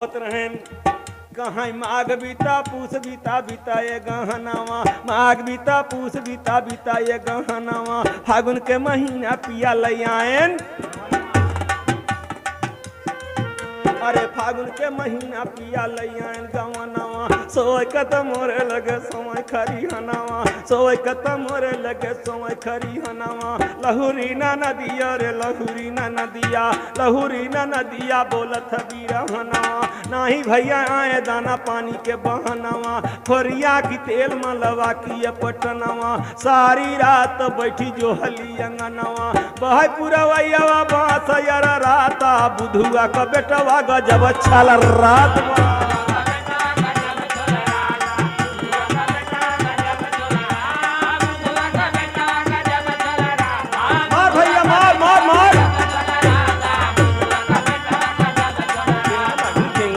रहें कहाँ माघ बीता पूस बीता बीता ये गहनावा माघ बीता पूस बीता बीता ये गहनावा फागुन के महीना पिया लई आयन अरे फागुन के महीना पिया लई आयन गवनावा सोय कत मोरे लगे सोय खरी हनावा सोय कत मोरे लगे सोय खरी हनावा लहुरी ना नदिया रे लहुरी ना नदिया लहुरी ना नदिया बोलत बीरा हनावा नाही भैया आए दाना पानी के बहनावा खोरिया की तेल मलवा की पटनवा सारी रात बैठी जो हली अंगनवा बह पूरा वैया बाँस यार राता बुधुआ का बेटवा गजब छल रात